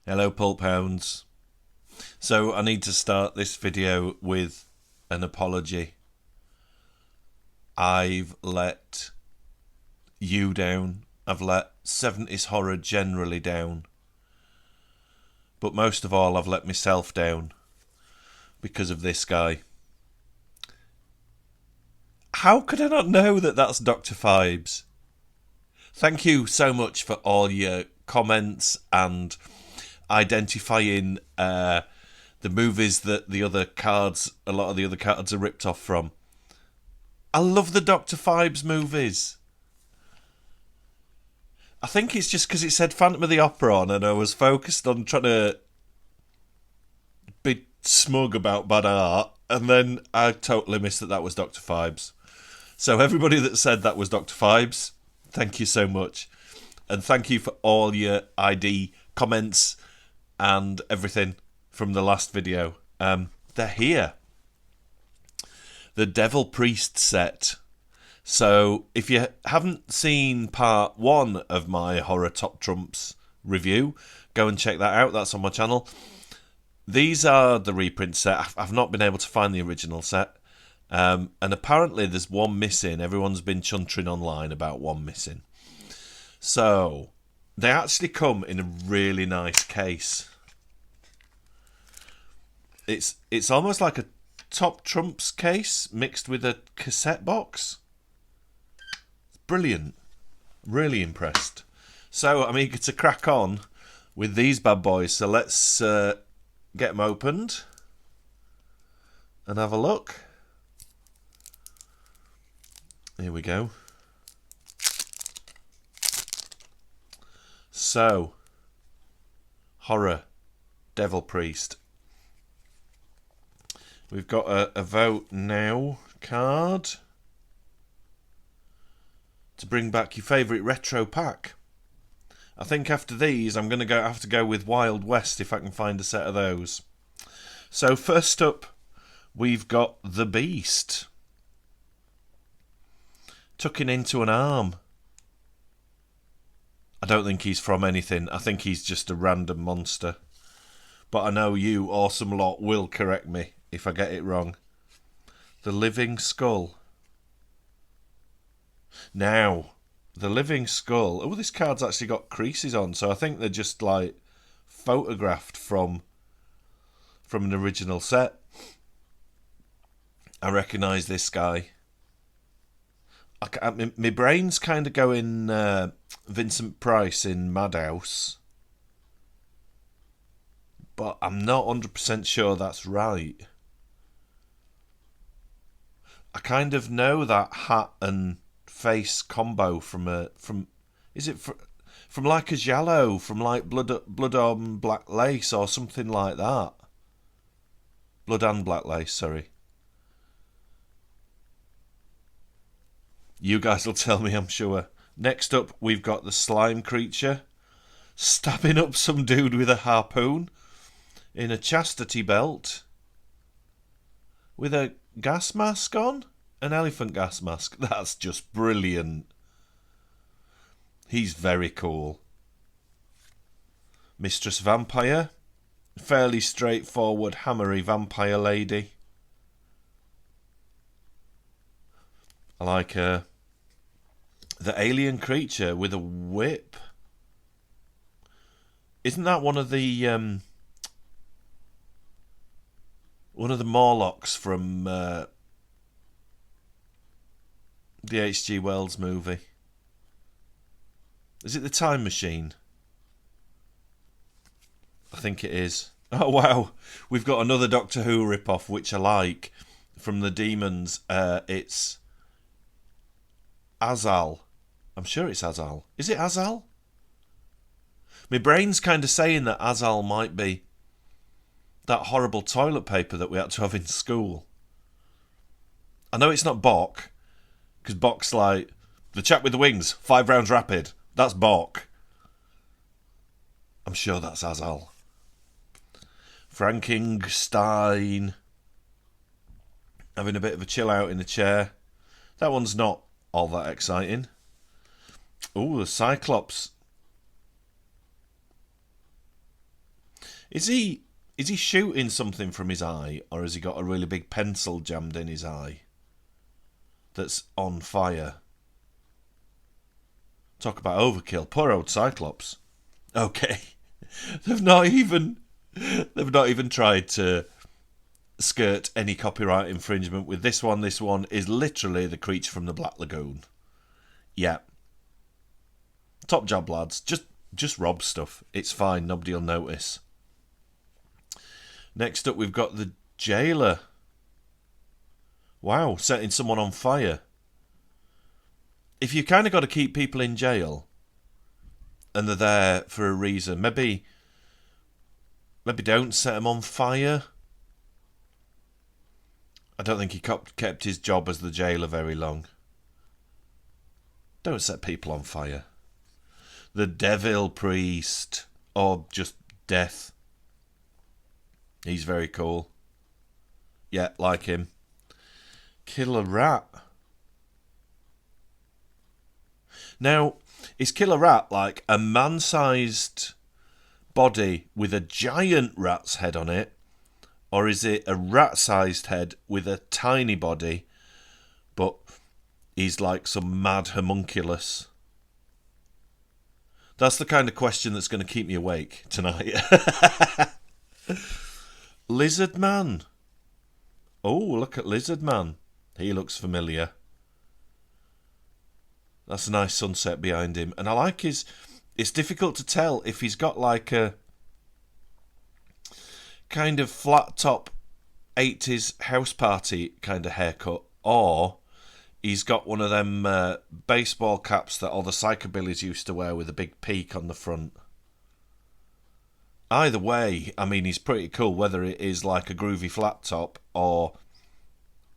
Hello, Pulp Hounds. So I need to start this video with an apology. I've let you down. I've let 70s horror generally down. But most of all, I've let myself down because of this guy. How could I not know that that's Dr. Phibes? Thank you so much for all your comments and identifying the movies that a lot of the other cards are ripped off from. I love the Dr. Phibes movies. I think it's just because it said Phantom of the Opera on and I was focused on trying to be smug about bad art, and then I totally missed that was Dr. Phibes. So everybody that said that was Dr. Phibes, thank you so much. And thank you for all your ID comments and everything from the last video. They're here. The Devil Priest set. So if you haven't seen part 1 of my Horror Top Trumps review, go and check that out. That's on my channel. These are the reprint set. I've not been able to find the original set. And apparently there's one missing. Everyone's been chuntering online about one missing. So they actually come in a really nice case. It's almost like a Top Trumps case mixed with a cassette box. Brilliant. Really impressed. So I'm eager to crack on with these bad boys. So let's get them opened and have a look. Here we go. So, Horror, Devil Priest. We've got a Vote Now card to bring back your favourite retro pack. I think after these, I'm going to have to go with Wild West if I can find a set of those. So first up, we've got the Beast. Tucking into an arm. I don't think he's from anything. I think he's just a random monster. But I know you awesome lot will correct me if I get it wrong. The Living Skull. Now, the Living Skull. Oh, this card's actually got creases on, so I think they're just like photographed from an original set. I recognise this guy. My brain's kind of going Vincent Price in Madhouse, but I'm not 100% sure that's right. I kind of know that hat and face combo from like a giallo, from like Blood on Black Lace or something like that. Blood and Black Lace, sorry. You guys will tell me, I'm sure. Next up, we've got the Slime Creature stabbing up some dude with a harpoon in a chastity belt with a gas mask on. An elephant gas mask. That's just brilliant. He's very cool. Mistress Vampire. Fairly straightforward, hammery vampire lady. I like her. The alien creature with a whip. Isn't that one of the Morlocks from the H.G. Wells movie? Is it the Time Machine? I think it is. Oh wow, we've got another Doctor Who rip-off which I like from the Demons. It's Azal. I'm sure it's Azal. Is it Azal? My brain's kind of saying that Azal might be that horrible toilet paper that we had to have in school. I know it's not Bok, because Bok's like, the chap with the wings, 5 rounds rapid. That's Bok. I'm sure that's Azal. Frankenstein. Having a bit of a chill out in the chair. That one's not all that exciting. Ooh, the Cyclops. Is he shooting something from his eye, or has he got a really big pencil jammed in his eye that's on fire? Talk about overkill. Poor old Cyclops. Okay. They've not even tried to skirt any copyright infringement with this one. This one is literally the creature from the Black Lagoon. Yeah. Top job, lads. Just rob stuff. It's fine. Nobody'll notice. Next up, we've got the jailer. Wow, setting someone on fire. If you kind of got to keep people in jail, and they're there for a reason, maybe don't set them on fire. I don't think he kept his job as the jailer very long. Don't set people on fire. The Devil Priest, or just Death. He's very cool. Yeah, like him. Killer Rat. Now, is Killer Rat like a man-sized body with a giant rat's head on it? Or is it a rat-sized head with a tiny body, but he's like some mad homunculus? That's the kind of question that's going to keep me awake tonight. Lizard Man. Oh, look at Lizard Man. He looks familiar. That's a nice sunset behind him. And I like his... It's difficult to tell if he's got like a kind of flat top 80s house party kind of haircut, or he's got one of them baseball caps that all the psychobillies used to wear with a big peak on the front. Either way, I mean, he's pretty cool, whether it is like a groovy flat top or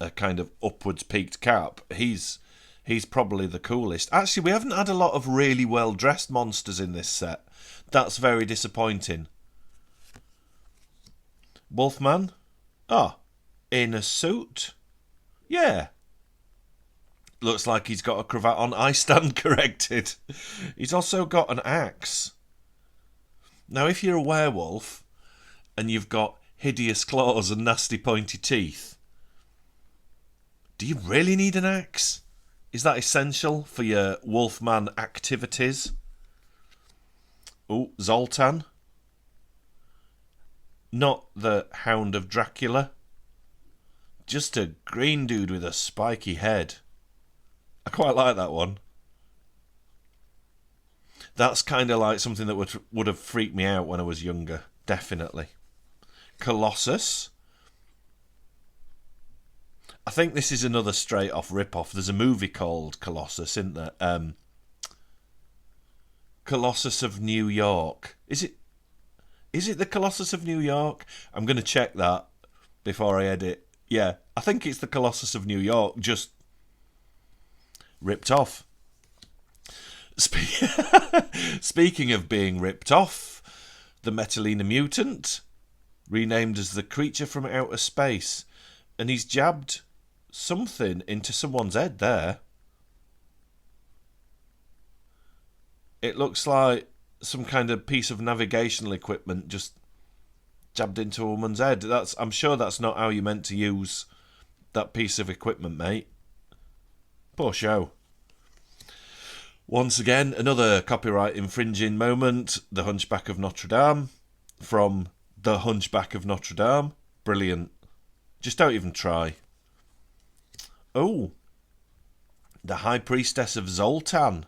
a kind of upwards peaked cap. He's probably the coolest. Actually, we haven't had a lot of really well-dressed monsters in this set. That's very disappointing. Wolfman? Oh, in a suit? Yeah. Looks like he's got a cravat on. I stand corrected. He's also got an axe. Now, if you're a werewolf and you've got hideous claws and nasty pointy teeth, do you really need an axe? Is that essential for your Wolfman activities? Oh, Zoltan. Not the Hound of Dracula. Just a green dude with a spiky head. I quite like that one. That's kind of like something that would have freaked me out when I was younger. Definitely. Colossus. I think this is another straight off rip-off. There's a movie called Colossus, isn't there? Colossus of New York. Is it the Colossus of New York? I'm going to check that before I edit. Yeah, I think it's the Colossus of New York, just ripped off. Speaking of being ripped off, the Metalina mutant, renamed as the creature from outer space, and he's jabbed something into someone's head there. It looks like some kind of piece of navigational equipment just jabbed into a woman's head. I'm sure that's not how you meant to use that piece of equipment, mate. Poor show. Once again, another copyright infringing moment. The Hunchback of Notre Dame. From The Hunchback of Notre Dame. Brilliant. Just don't even try. Oh. The High Priestess of Zoltan.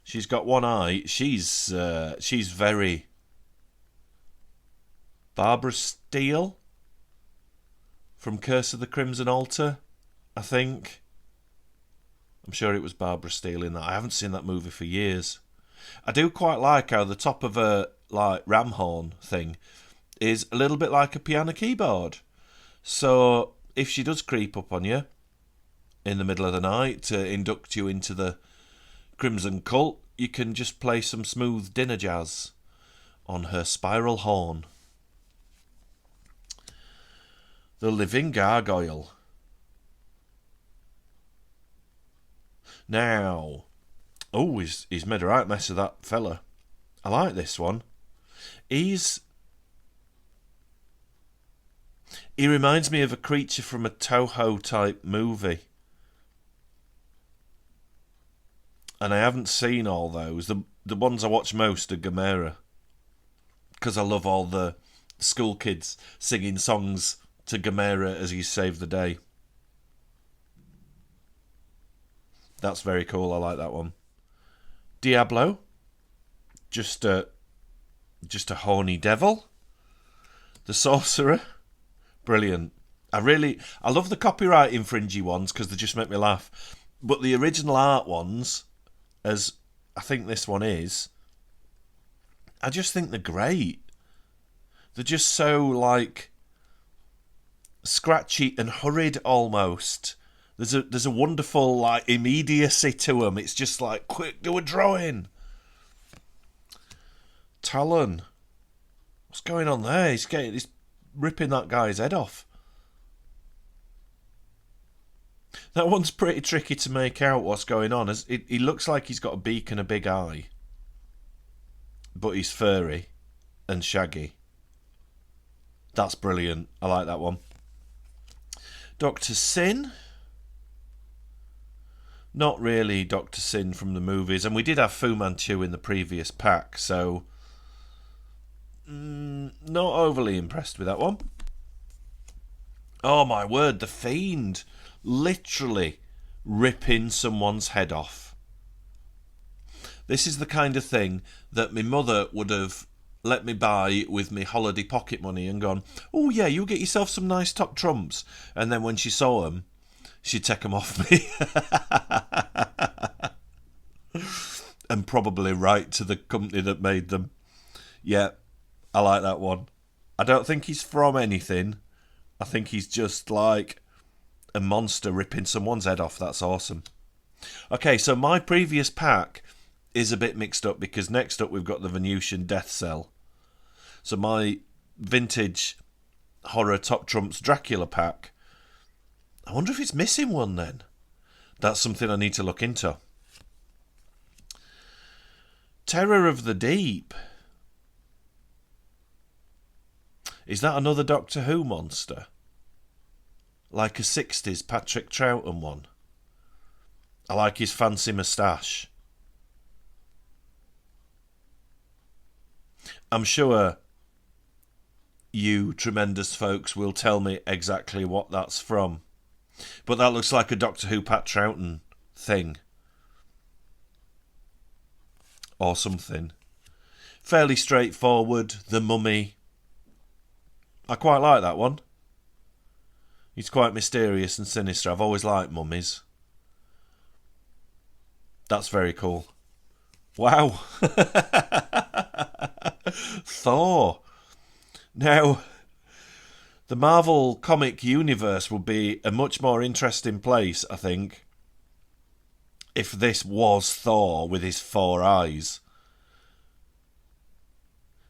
She's got one eye. She's very Barbara Steele from Curse of the Crimson Altar, I think. I'm sure it was Barbara Steele in that. I haven't seen that movie for years. I do quite like how the top of a ram horn thing is a little bit like a piano keyboard. So if she does creep up on you in the middle of the night to induct you into the Crimson Cult, you can just play some smooth dinner jazz on her spiral horn. The Living Gargoyle. Now, he's made a right mess of that fella. I like this one. He's He reminds me of a creature from a Toho type movie. And I haven't seen all those. The ones I watch most are Gamera. Because I love all the school kids singing songs to Gamera as he saved the day. That's very cool. I like that one. Diablo. Just a horny devil. The Sorcerer. Brilliant. I love the copyright infringing ones because they just make me laugh. But the original art ones, as I think this one is, I just think they're great. They're just so, like, scratchy and hurried almost. There's a wonderful, like, immediacy to them. It's just like, quick, do a drawing. Talon. What's going on there? He's ripping that guy's head off. That one's pretty tricky to make out what's going on. He looks like he's got a beak and a big eye. But he's furry and shaggy. That's brilliant. I like that one. Dr. Sin. Not really Dr. Sin from the movies. And we did have Fu Manchu in the previous pack, so not overly impressed with that one. Oh my word, the Fiend. Literally ripping someone's head off. This is the kind of thing that my mother would have let me buy with my holiday pocket money and gone, oh yeah, you get yourself some nice top trumps. And then when she saw them, she'd take them off me. And probably write to the company that made them. Yeah, I like that one. I don't think he's from anything. I think he's just like a monster ripping someone's head off. That's awesome. Okay, so my previous pack is a bit mixed up because next up we've got the Venusian Death Cell. So my vintage horror top trumps Dracula pack, I wonder if it's missing one then. That's something I need to look into. Terror of the Deep. Is that another Doctor Who monster? Like a 60s Patrick Troughton one. I like his fancy moustache. I'm sure you tremendous folks will tell me exactly what that's from. But that looks like a Doctor Who Pat Troughton thing. Or something. Fairly straightforward. The Mummy. I quite like that one. He's quite mysterious and sinister. I've always liked mummies. That's very cool. Wow. Thor. Now, the Marvel comic universe would be a much more interesting place, I think, if this was Thor with his 4 eyes.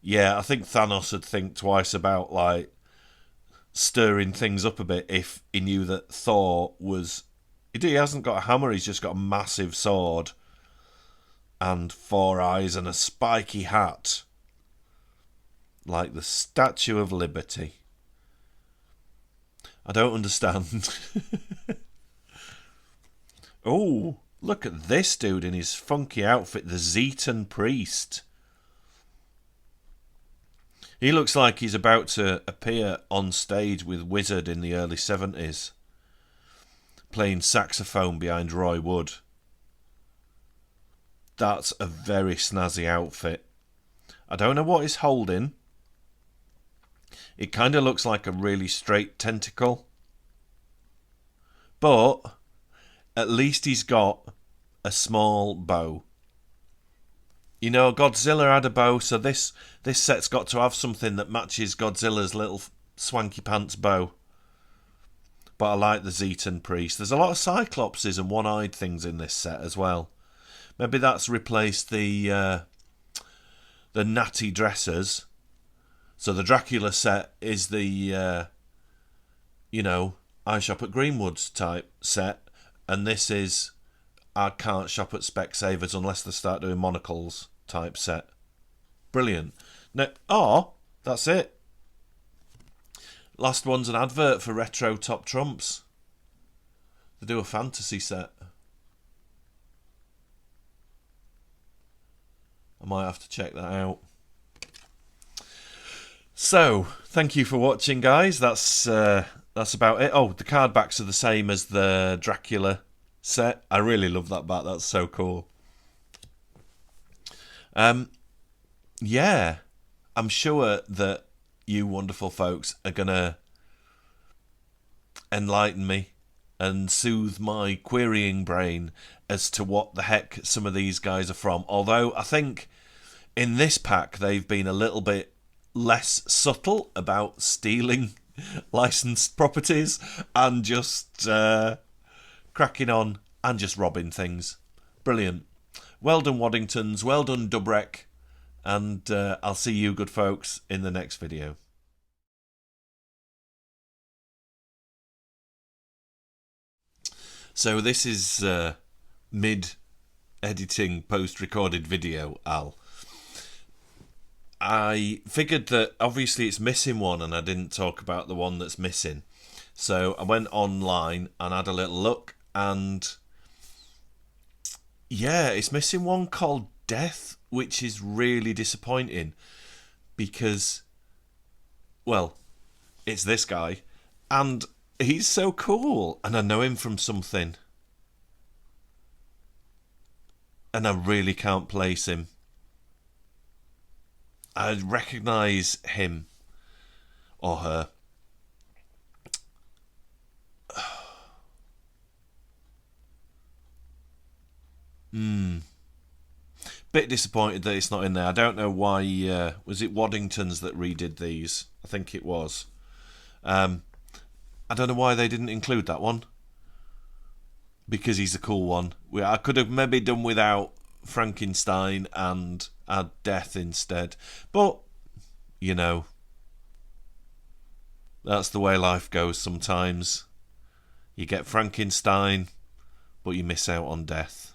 Yeah, I think Thanos would think twice about, like, stirring things up a bit if he knew that Thor was... He hasn't got a hammer, he's just got a massive sword and 4 eyes and a spiky hat. Like the Statue of Liberty. I don't understand. Oh, look at this dude in his funky outfit, the Zetan Priest. He looks like he's about to appear on stage with Wizard in the early 70s, playing saxophone behind Roy Wood. That's a very snazzy outfit. I don't know what he's holding. It kind of looks like a really straight tentacle. But at least he's got a small bow. You know, Godzilla had a bow, so this set's got to have something that matches Godzilla's little swanky pants bow. But I like the Zetan Priest. There's a lot of Cyclopses and one-eyed things in this set as well. Maybe that's replaced the natty dressers. So the Dracula set is the, I shop at Greenwood's type set. And this is, I can't shop at Specsavers unless they start doing monocles type set. Brilliant. Now, that's it. Last one's an advert for Retro Top Trumps. They do a fantasy set. I might have to check that out. So, thank you for watching, guys. That's about it. Oh, the card backs are the same as the Dracula set. I really love that back. That's so cool. Yeah, I'm sure that you wonderful folks are gonna enlighten me and soothe my querying brain as to what the heck some of these guys are from. Although I think in this pack they've been a little bit less subtle about stealing licensed properties and just cracking on and just robbing things. Brilliant. Well done, Waddingtons. Well done, Dubrek. And I'll see you good folks in the next video. So this is mid-editing, post-recorded video, Al. I figured that obviously it's missing one and I didn't talk about the one that's missing. So I went online and had a little look and yeah, it's missing one called Death, which is really disappointing because, well, it's this guy and he's so cool and I know him from something and I really can't place him. I recognise him or her. Bit disappointed that it's not in there. I don't know why. Was it Waddingtons that redid these? I think it was. I don't know why they didn't include that one. Because he's a cool one. I could have maybe done without Frankenstein and add Death instead. But, you know, that's the way life goes sometimes. You get Frankenstein, but you miss out on Death.